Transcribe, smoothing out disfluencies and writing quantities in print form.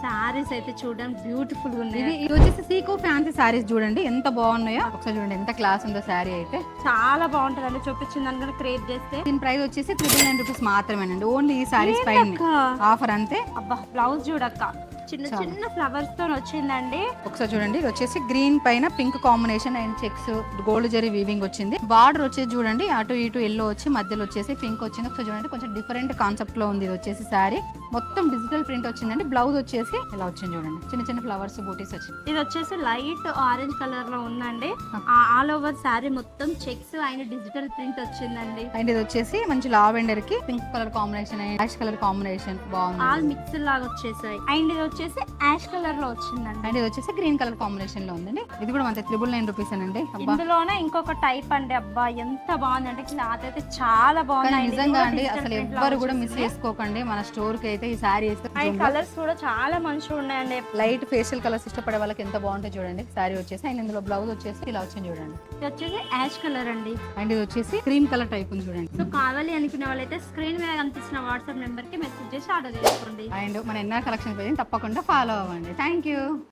సారీస్ అయితే చూడడానికి బ్యూటిఫుల్ గా ఉన్నాయి. ఇది వచ్చేసి సీకో ఫ్యాన్సీ సారీస్ చూడండి ఎంత బాగున్నాయో ఒకసారి చూడండి, ఎంత క్లాస్ ఉందో సారీ అయితే. చాలా బాగుంటది అండి, చూపించిన దానికన్నా క్రేప్ చేస్తే. దీని ప్రైస్ వచ్చేసి 999 రూపీస్ మాత్రమేనండి, ఓన్లీ ఈ సారీస్ పైన ఆఫర్ అంతే. అబ్బా బ్లౌజ్ చూడక్క, చిన్న చిన్న ఫ్లవర్స్ తో వచ్చిందండి. ఒకసారి చూడండి, ఇది వచ్చేసి గ్రీన్ పైన pink combination and checks gold zari weaving వచ్చింది. బార్డర్ వచ్చేసి చూడండి అటు ఇటు ఎల్లో వచ్చి మధ్యలో వచ్చేసి పింక్ వచ్చింది. ఒకసారి చూడండి కొంచెం డిఫరెంట్ కాన్సెప్ట్ లో ఉంది. ఇది వచ్చేసి శారీ మొత్తం డిజిటల్ ప్రింట్ వచ్చిందండి. బ్లౌజ్ వచ్చేసి ఇలా వచ్చింది చూడండి, చిన్న చిన్న ఫ్లవర్స్ బూటీస్ వచ్చింది. ఇది వచ్చేసి లైట్ ఆరెంజ్ కలర్ లో ఉందండి. ఆల్ ఓవర్ శారీ మొత్తం చెక్స్ అయిన డిజిటల్ ప్రింట్ వచ్చిందండి. అండ్ ఇది వచ్చేసి మంచి లావెండర్ కి pink colour combination and ash colour combination బాగుంది. ఆల్ మిక్స్ లాగా వచ్చేసాయి. అండ్ ఇది వచ్చేసి యాష్ కలర్ లో వచ్చిందండి. అండ్ ఇది వచ్చేసి గ్రీన్ కలర్ కాంబినేషన్ లో ఉందండి. ఇది కూడా మనకి 999 రూపీస్ అండి. ఇందులోనే ఇంకొక టైప్ అండి. అబ్బా ఎంత బాగుంది అంటే క్లాత్ అయితే చాలా బాగుంది. నిజంగా అండి అసలు ఎవ్వరు కూడా మిస్ చేసుకోకండి. మన స్టోర్ కి అయితే ఈ సారీ కలర్స్ కూడా చాలా మంచిగా ఉన్నాయండి. లైట్ ఫేషియల్ కలర్స్ ఇష్టపడే వాళ్ళకి ఎంత బాగుంటుంది చూడండి సారీ వచ్చేసి. అండ్ ఇందులో బ్లౌజ్ వచ్చేసి ఇలా వచ్చింది చూడండి. ఇది వచ్చేసి యాష్ కలర్ అండి. అండ్ ఇది వచ్చేసి క్రీమ్ కలర్ టైప్ ఉంది చూడండి. సో కావాలి అనుకునే వాళ్ళైతే స్క్రీన్ మీద కనిపిస్తున్న వాట్సాప్ నెంబర్ కి మెసేజ్ చేసి ఆర్డర్ చేసుకోండి. అండ్ మన ఎన్ఆర్ కలెక్షన్ పేజ్ తప్పకుండా ఫాలో అవ్వండి. Thank you.